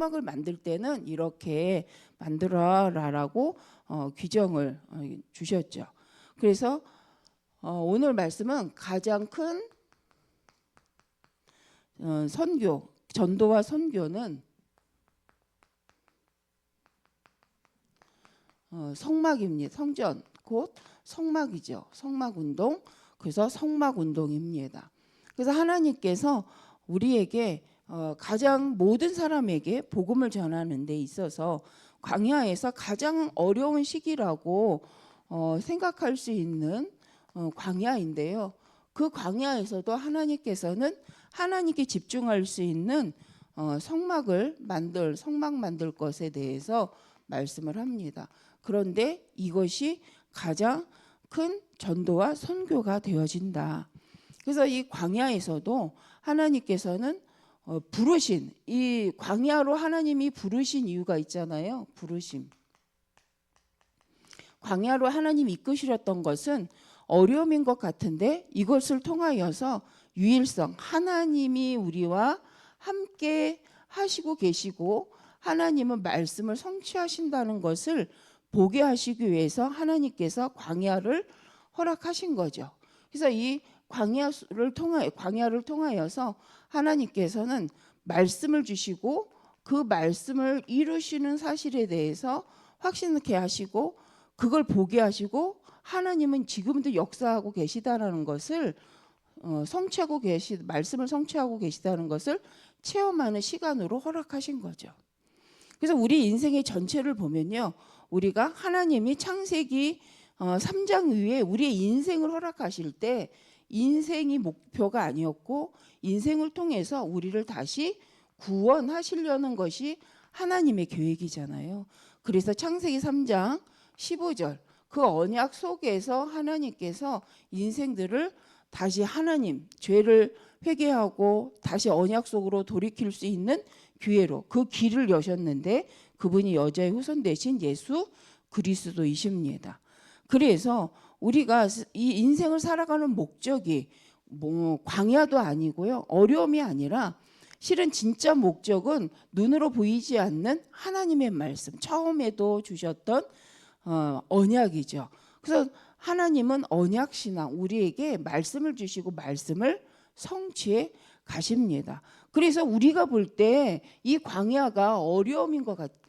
성막을 만들 때는 이렇게 만들어라라고 규정을 주셨죠. 그래서 오늘 말씀은 가장 큰 선교, 전도와 선교는 성막입니다. 성전 곧 성막이죠. 성막운동. 그래서 성막운동입니다. 그래서 하나님께서 우리에게 가장 모든 사람에게 복음을 전하는 데 있어서 광야에서 가장 어려운 시기라고 생각할 수 있는 광야인데요. 그 광야에서도 하나님께서는 하나님께 집중할 수 있는 성막 만들 것에 대해서 말씀을 합니다. 그런데 이것이 가장 큰 전도와 선교가 되어진다. 그래서 이 광야에서도 하나님께서는 부르신, 이 광야로 하나님이 부르신 이유가 있잖아요. 부르심. 광야로 하나님이 이끄시렸던 것은 어려움인 것 같은데 이것을 통하여서 유일성, 하나님이 우리와 함께 하시고 계시고 하나님은 말씀을 성취하신다는 것을 보게 하시기 위해서 하나님께서 광야를 허락하신 거죠. 그래서 이 광야를 통하여서 하나님께서는 말씀을 주시고 그 말씀을 이루시는 사실에 대해서 확신케 하시고 그걸 보게 하시고 하나님은 지금도 역사하고 계시다라는 것을 말씀을 성취하고 계시다는 것을 체험하는 시간으로 허락하신 거죠. 그래서 우리 인생의 전체를 보면요, 우리가 하나님이 창세기 3장 위에 우리의 인생을 허락하실 때 인생이 목표가 아니었고 인생을 통해서 우리를 다시 구원하시려는 것이 하나님의 계획이잖아요. 그래서 창세기 3장 15절 그 언약 속에서 하나님께서 인생들을 다시 하나님 죄를 회개하고 다시 언약 속으로 돌이킬 수 있는 기회로 그 길을 여셨는데 그분이 여자의 후손 되신 예수 그리스도이십니다. 그래서 우리가 이 인생을 살아가는 목적이 광야도 아니고요, 어려움이 아니라 실은 진짜 목적은 눈으로 보이지 않는 하나님의 말씀, 처음에도 주셨던 언약이죠. 그래서 하나님은 언약신앙, 우리에게 말씀을 주시고 말씀을 성취해 가십니다. 그래서 우리가 볼 때 이 광야가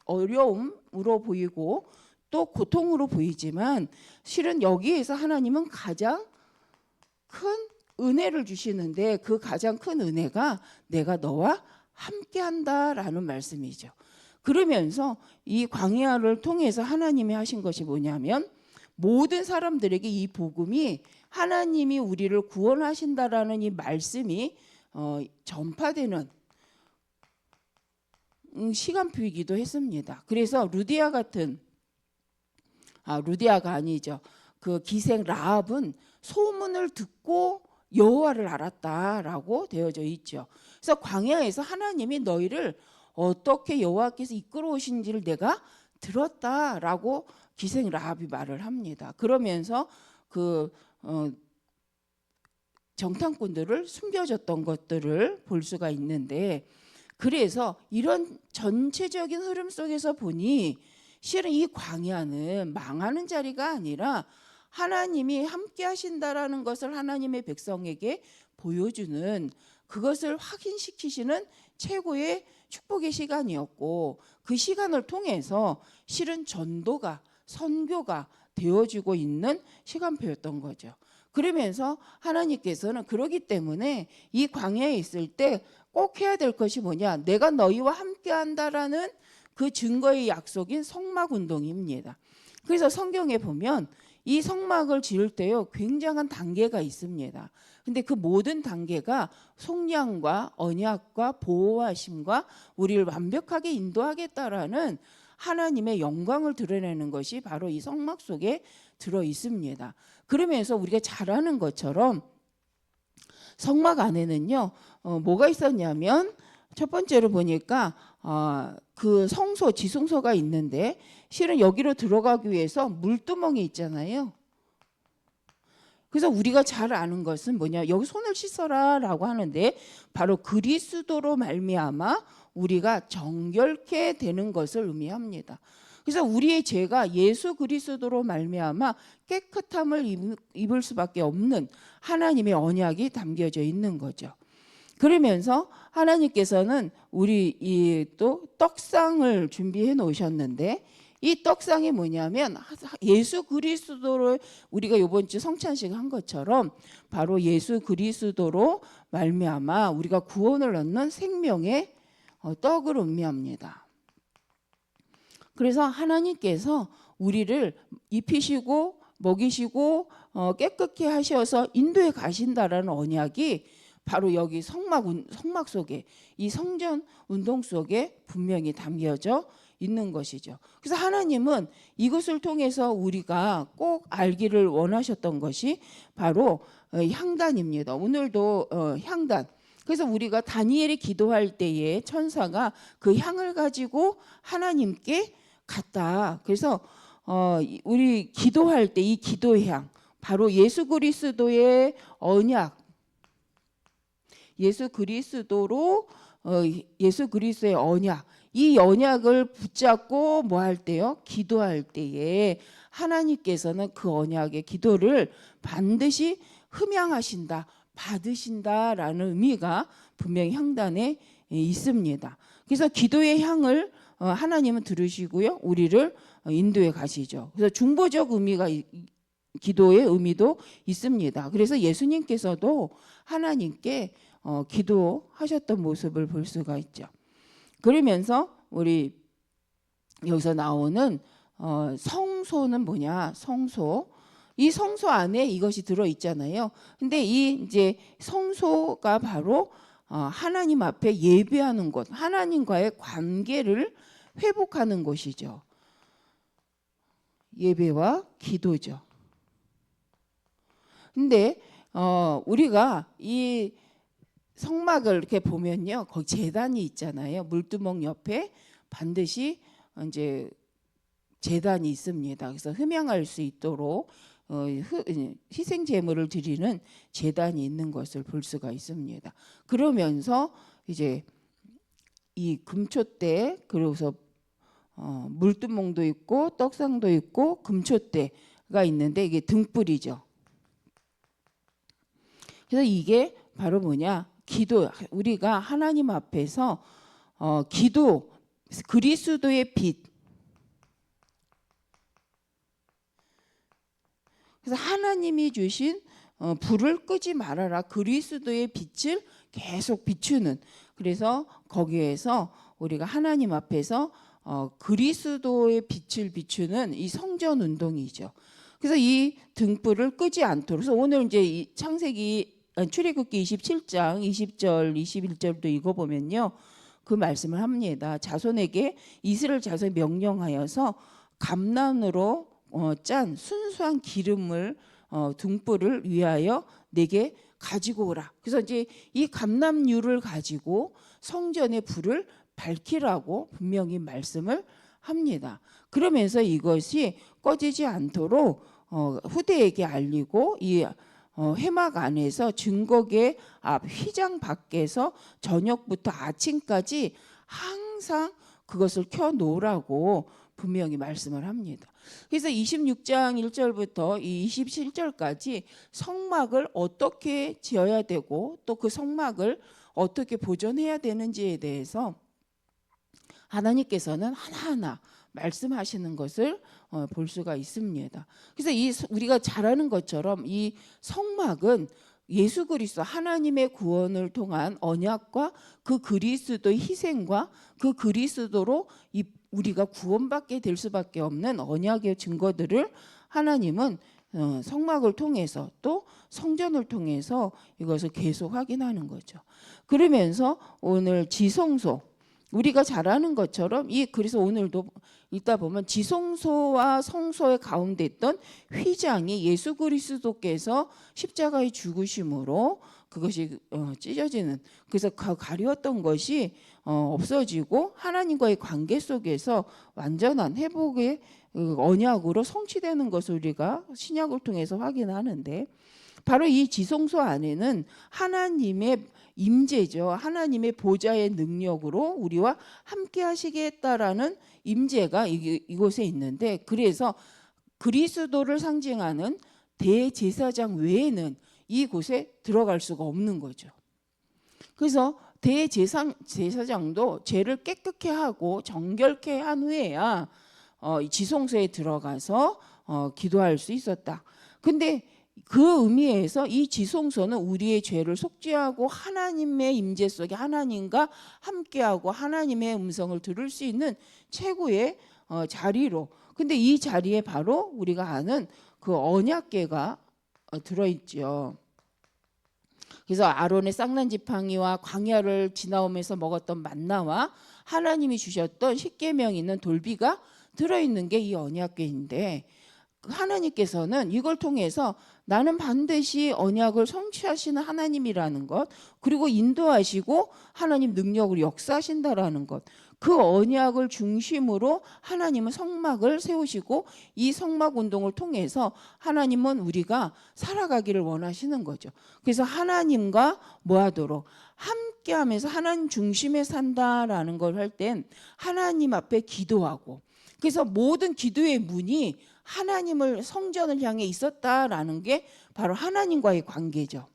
어려움으로 보이고 또 고통으로 보이지만 실은 여기에서 하나님은 가장 큰 은혜를 주시는데 그 가장 큰 은혜가 내가 너와 함께한다라는 말씀이죠. 그러면서 이 광야를 통해서 하나님이 하신 것이 뭐냐면 모든 사람들에게 이 복음이 하나님이 우리를 구원하신다라는 이 말씀이 전파되는 시간표이기도 했습니다. 그래서 루디아가 아니죠. 그 기생 라합은 소문을 듣고 여호와를 알았다라고 되어져 있죠. 그래서 광야에서 하나님이 너희를 어떻게 여호와께서 이끌어 오신지를 내가 들었다라고 기생 라합이 말을 합니다. 그러면서 그 정탐꾼들을 숨겨졌던 것들을 볼 수가 있는데 그래서 이런 전체적인 흐름 속에서 보니 실은 이 광야는 망하는 자리가 아니라 하나님이 함께 하신다라는 것을 하나님의 백성에게 보여주는 그것을 확인시키시는 최고의 축복의 시간이었고 그 시간을 통해서 실은 전도가 선교가 되어지고 있는 시간표였던 거죠. 그러면서 하나님께서는 그러기 때문에 이 광야에 있을 때 꼭 해야 될 것이 뭐냐, 내가 너희와 함께 한다라는 그 증거의 약속인 성막 운동입니다. 그래서 성경에 보면 이 성막을 지을 때요 굉장한 단계가 있습니다. 근데 그 모든 단계가 속량과 언약과 보호하심과 우리를 완벽하게 인도하겠다라는 하나님의 영광을 드러내는 것이 바로 이 성막 속에 들어 있습니다. 그러면서 우리가 잘 아는 것처럼 성막 안에는요 뭐가 있었냐면 첫 번째로 보니까 그 성소, 지성소가 있는데 실은 여기로 들어가기 위해서 물두멍이 있잖아요. 그래서 우리가 잘 아는 것은 뭐냐, 여기 손을 씻어라 라고 하는데 바로 그리스도로 말미암아 우리가 정결케 되는 것을 의미합니다. 그래서 우리의 죄가 예수 그리스도로 말미암아 깨끗함을 입을 수밖에 없는 하나님의 언약이 담겨져 있는 거죠. 그러면서 하나님께서는 우리 이 또 떡상을 준비해 놓으셨는데, 이 떡상이 뭐냐면 예수 그리스도로, 우리가 이번 주 성찬식 한 것처럼 바로 예수 그리스도로 말미암아 우리가 구원을 얻는 생명의 떡을 의미합니다. 그래서 하나님께서 우리를 입히시고 먹이시고 깨끗게 하셔서 인도에 가신다라는 언약이 바로 여기 성막 속에, 이 성전 운동 속에 분명히 담겨져 있는 것이죠. 그래서 하나님은 이것을 통해서 우리가 꼭 알기를 원하셨던 것이 바로 향단입니다. 오늘도 향단. 그래서 우리가 다니엘이 기도할 때에 천사가 그 향을 가지고 하나님께 갔다. 그래서 우리 기도할 때 이 기도의 향, 바로 예수 그리스도의 언약, 예수 그리스도로 예수 그리스도의 언약, 이 언약을 붙잡고 뭐 할 때요? 기도할 때에 하나님께서는 그 언약의 기도를 반드시 흠양하신다, 받으신다라는 의미가 분명히 향단에 있습니다. 그래서 기도의 향을 하나님은 들으시고요, 우리를 인도에 가시죠. 그래서 중보적 의미가, 기도의 의미도 있습니다. 그래서 예수님께서도 하나님께 기도하셨던 모습을 볼 수가 있죠. 그러면서 우리 여기서 나오는 성소는 뭐냐? 성소. 이 성소 안에 이것이 들어 있잖아요. 근데 이 이제 성소가 바로 하나님 앞에 예배하는 곳, 하나님과의 관계를 회복하는 곳이죠. 예배와 기도죠. 근데 우리가 이 성막을 이렇게 보면요, 거기 제단이 있잖아요. 물두멍 옆에 반드시 이제 제단이 있습니다. 그래서 흠양할 수 있도록 희생 제물을 드리는 제단이 있는 것을 볼 수가 있습니다. 그러면서 이제 이 금초대, 그래서 물두멍도 있고 떡상도 있고 금초대가 있는데 이게 등불이죠. 그래서 이게 바로 뭐냐? 기도. 우리가 하나님 앞에서 기도, 그리스도의 빛. 그래서 하나님이 주신 불을 끄지 말아라. 그리스도의 빛을 계속 비추는. 그래서 거기에서 우리가 하나님 앞에서 그리스도의 빛을 비추는 이 성전 운동이죠. 그래서 이 등불을 끄지 않도록. 그래서 오늘 이제 이 출애굽기 27장 20절 21절도 읽어보면요, 그 말씀을 합니다. 자손에게 이스라엘 자손이 명령하여서 감난으로 짠 순수한 기름을 등불을 위하여 내게 가지고 오라. 그래서 이제 이 감람유를 가지고 성전의 불을 밝히라고 분명히 말씀을 합니다. 그러면서 이것이 꺼지지 않도록 후대에게 알리고, 이 회막 안에서 증거계 앞 휘장 밖에서 저녁부터 아침까지 항상 그것을 켜놓으라고 분명히 말씀을 합니다. 그래서 26장 1절부터 27절까지 성막을 어떻게 지어야 되고 또 그 성막을 어떻게 보존해야 되는지에 대해서 하나님께서는 하나하나 말씀하시는 것을 볼 수가 있습니다. 그래서 우리가 잘 아는 것처럼 이 성막은 예수 그리스도, 하나님의 구원을 통한 언약과 그 그리스도의 희생과 그 그리스도로 우리가 구원받게 될 수밖에 없는 언약의 증거들을 하나님은 성막을 통해서 또 성전을 통해서 이것을 계속 확인하는 거죠. 그러면서 오늘 지성소, 우리가 잘 아는 것처럼 그래서 오늘도 읽다 보면 지성소와 성소의 가운데 있던 휘장이 예수 그리스도께서 십자가에 죽으심으로 그것이 찢어지는, 그래서 가려웠던 것이 없어지고 하나님과의 관계 속에서 완전한 회복의 언약으로 성취되는 것을 우리가 신약을 통해서 확인하는데, 바로 이 지성소 안에는 하나님의 임재죠. 하나님의 보좌의 능력으로 우리와 함께 하시겠다라는 임재가 이곳에 있는데, 그래서 그리스도를 상징하는 대제사장 외에는 이곳에 들어갈 수가 없는 거죠. 그래서 대제사장도 죄를 깨끗게 하고 정결케 한 후에야 지성소에 들어가서 기도할 수 있었다. 근데 그 의미에서 이 지성소는 우리의 죄를 속죄하고 하나님의 임재 속에 하나님과 함께하고 하나님의 음성을 들을 수 있는 최고의 자리로, 근데 이 자리에 바로 우리가 아는 그 언약궤가 들어있죠. 그래서 아론의 쌍난 지팡이와 광야를 지나오면서 먹었던 만나와 하나님이 주셨던 십계명이 있는 돌비가 들어있는 게 이 언약궤인데, 하나님께서는 이걸 통해서 나는 반드시 언약을 성취하시는 하나님이라는 것, 그리고 인도하시고 하나님 능력으로 역사하신다라는 것, 그 언약을 중심으로 하나님은 성막을 세우시고 이 성막 운동을 통해서 하나님은 우리가 살아가기를 원하시는 거죠. 그래서 하나님과 뭐하도록 함께하면서 하나님 중심에 산다라는 걸 할 땐 하나님 앞에 기도하고, 그래서 모든 기도의 문이 하나님을 성전을 향해 있었다라는 게 바로 하나님과의 관계죠.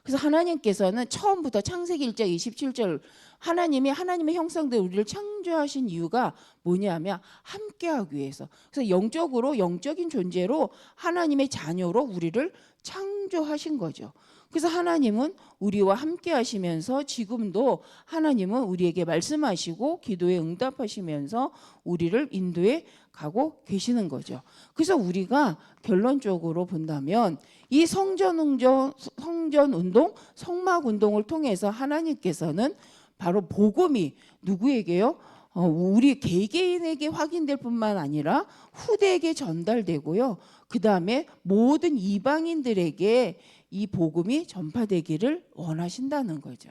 그래서 하나님께서는 처음부터 창세기 1장 27절 하나님이 하나님의 형상대로 우리를 창조하신 이유가 뭐냐면 함께하기 위해서. 그래서 영적인 존재로 하나님의 자녀로 우리를 창조하신 거죠. 그래서 하나님은 우리와 함께 하시면서 지금도 하나님은 우리에게 말씀하시고 기도에 응답하시면서 우리를 인도해 가고 계시는 거죠. 그래서 우리가 결론적으로 본다면 이 성전 운동, 성막 운동을 통해서 하나님께서는 바로 복음이 누구에게요? 우리 개개인에게 확인될 뿐만 아니라 후대에게 전달되고요. 그 다음에 모든 이방인들에게 이 복음이 전파되기를 원하신다는 거죠.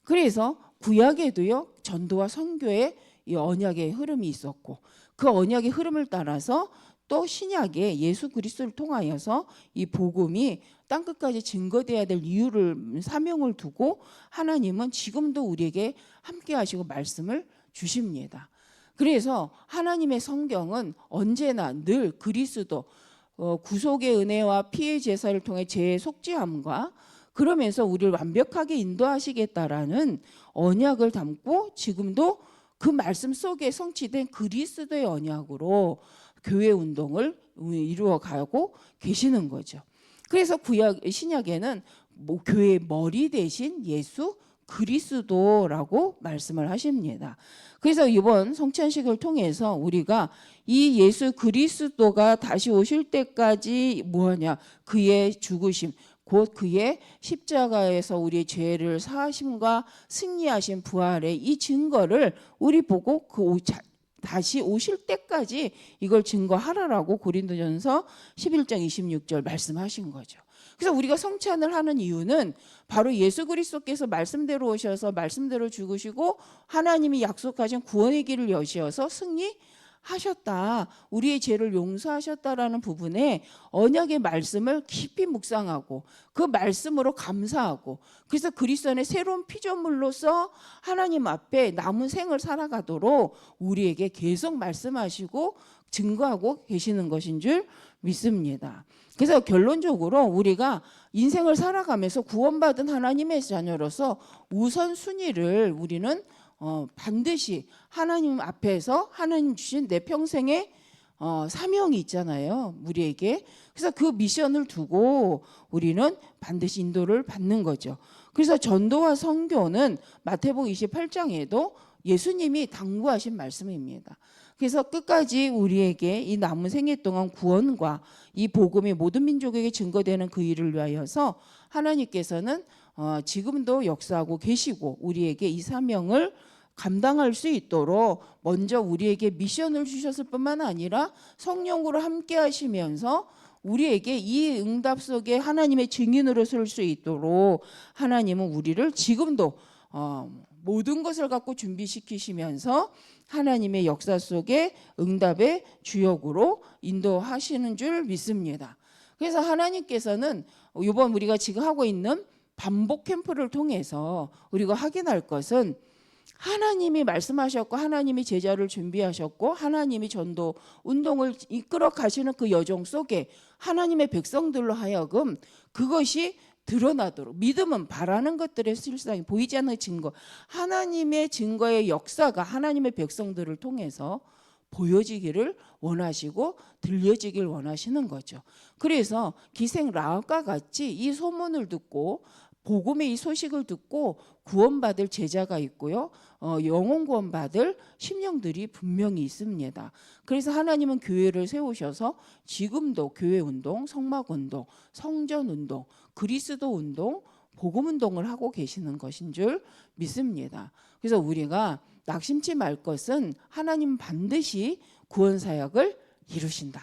그래서 구약에도요, 전도와 선교의 이 언약의 흐름이 있었고, 그 언약의 흐름을 따라서 또 신약에 예수 그리스도를 통하여서 이 복음이 땅끝까지 증거돼야 될 이유를, 사명을 두고 하나님은 지금도 우리에게 함께 하시고 말씀을 주십니다. 그래서 하나님의 성경은 언제나 늘 그리스도 구속의 은혜와 피의 제사를 통해 죄의 속죄함과 그러면서 우리를 완벽하게 인도하시겠다라는 언약을 담고 지금도 그 말씀 속에 성취된 그리스도의 언약으로 교회 운동을 이루어가고 계시는 거죠. 그래서 신약에는 교회의 머리 대신 예수 그리스도라고 말씀을 하십니다. 그래서 이번 성찬식을 통해서 우리가 이 예수 그리스도가 다시 오실 때까지 뭐하냐, 그의 죽으심, 곧 그의 십자가에서 우리의 죄를 사하심과 승리하신 부활의 이 증거를 우리 보고 다시 오실 때까지 이걸 증거하라라고 고린도전서 11장 26절 말씀하신 거죠. 그래서 우리가 성찬을 하는 이유는 바로 예수 그리스도께서 말씀대로 오셔서 말씀대로 죽으시고 하나님이 약속하신 구원의 길을 여시어서 승리하셨다, 우리의 죄를 용서하셨다라는 부분에 언약의 말씀을 깊이 묵상하고 그 말씀으로 감사하고, 그래서 그리스도 안에 새로운 피조물로서 하나님 앞에 남은 생을 살아가도록 우리에게 계속 말씀하시고 증거하고 계시는 것인 줄 믿습니다. 그래서 결론적으로 우리가 인생을 살아가면서 구원받은 하나님의 자녀로서 우선순위를 우리는 반드시 하나님 앞에서 하나님 주신 내 평생의 사명이 있잖아요, 우리에게. 그래서 그 미션을 두고 우리는 반드시 인도를 받는 거죠. 그래서 전도와 선교는 마태복음 28장에도 예수님이 당부하신 말씀입니다. 그래서 끝까지 우리에게 이 남은 생애 동안 구원과 이 복음이 모든 민족에게 증거되는 그 일을 위하여서 하나님께서는 지금도 역사하고 계시고 우리에게 이 사명을 감당할 수 있도록 먼저 우리에게 미션을 주셨을 뿐만 아니라 성령으로 함께 하시면서 우리에게 이 응답 속에 하나님의 증인으로 설 수 있도록 하나님은 우리를 지금도 모든 것을 갖고 준비시키시면서 하나님의 역사 속에 응답의 주역으로 인도하시는 줄 믿습니다. 그래서 하나님께서는 이번 우리가 지금 하고 있는 반복 캠프를 통해서 우리가 확인할 것은 하나님이 말씀하셨고 하나님이 제자를 준비하셨고 하나님이 전도 운동을 이끌어 가시는 그 여정 속에 하나님의 백성들로 하여금 그것이 드러나도록, 믿음은 바라는 것들의 실상이 보이지 않는 증거, 하나님의 증거의 역사가 하나님의 백성들을 통해서 보여지기를 원하시고 들려지길 원하시는 거죠. 그래서 기생 라합과 같이 이 소문을 듣고 복음의 이 소식을 듣고 구원받을 제자가 있고요. 영혼 구원받을 심령들이 분명히 있습니다. 그래서 하나님은 교회를 세우셔서 지금도 교회 운동, 성막 운동, 성전 운동, 그리스도 운동, 복음 운동을 하고 계시는 것인 줄 믿습니다. 그래서 우리가 낙심치 말 것은 하나님은 반드시 구원 사역을 이루신다.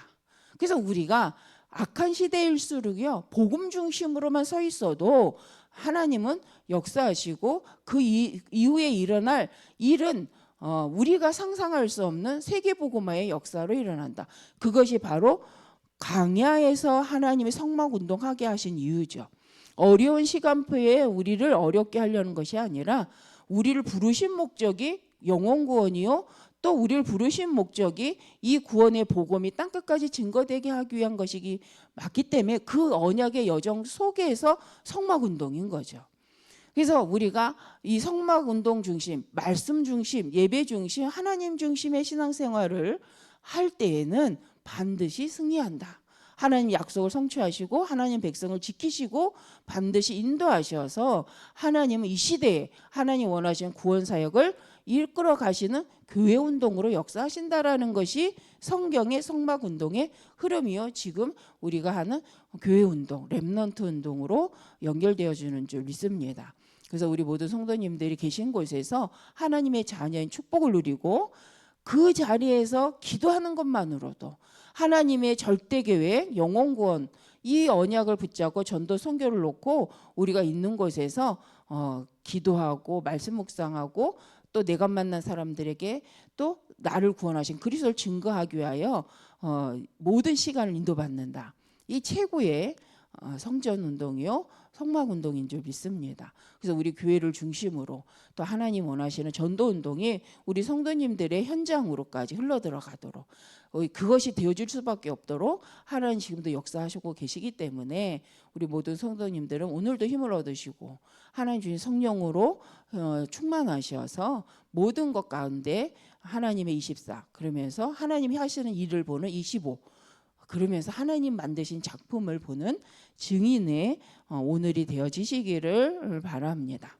그래서 우리가 악한 시대일수록요, 복음 중심으로만 서 있어도 하나님은 역사하시고 그 이후에 일어날 일은 우리가 상상할 수 없는 세계복음화의 역사로 일어난다. 그것이 바로 광야에서 하나님이 성막 운동하게 하신 이유죠. 어려운 시간표에 우리를 어렵게 하려는 것이 아니라 우리를 부르신 목적이 영혼 구원이요, 또 우리를 부르신 목적이 이 구원의 복음이 땅끝까지 증거되게 하기 위한 것이기 맞기 때문에 그 언약의 여정 속에서 성막운동인 거죠. 그래서 우리가 이 성막운동 중심, 말씀 중심, 예배 중심, 하나님 중심의 신앙생활을 할 때에는 반드시 승리한다. 하나님 약속을 성취하시고 하나님 백성을 지키시고 반드시 인도하셔서 하나님은 이 시대에 하나님 원하시는 구원 사역을 이끌어 가시는 교회 운동으로 역사하신다라는 것이 성경의 성막 운동의 흐름이요. 지금 우리가 하는 교회 운동, 렘넌트 운동으로 연결되어지는 줄 믿습니다. 그래서 우리 모든 성도님들이 계신 곳에서 하나님의 자녀인 축복을 누리고 그 자리에서 기도하는 것만으로도 하나님의 절대 계획, 영혼 구원, 이 언약을 붙잡고 전도 선교를 놓고 우리가 있는 곳에서 기도하고 말씀 묵상하고 또 내가 만난 사람들에게 또 나를 구원하신 그리스도를 증거하기 위하여 모든 시간을 인도받는다. 이 최고의 성전 운동이요, 성막 운동인 줄 믿습니다. 그래서 우리 교회를 중심으로 또 하나님 원하시는 전도 운동이 우리 성도님들의 현장으로까지 흘러들어가도록 그것이 되어줄 수밖에 없도록 하나님 지금도 역사하시고 계시기 때문에 우리 모든 성도님들은 오늘도 힘을 얻으시고 하나님 주신 성령으로 충만하셔서 모든 것 가운데 하나님의 24 그러면서 하나님이 하시는 일을 보는 25 그러면서 하나님 만드신 작품을 보는 증인의 오늘이 되어지시기를 바랍니다.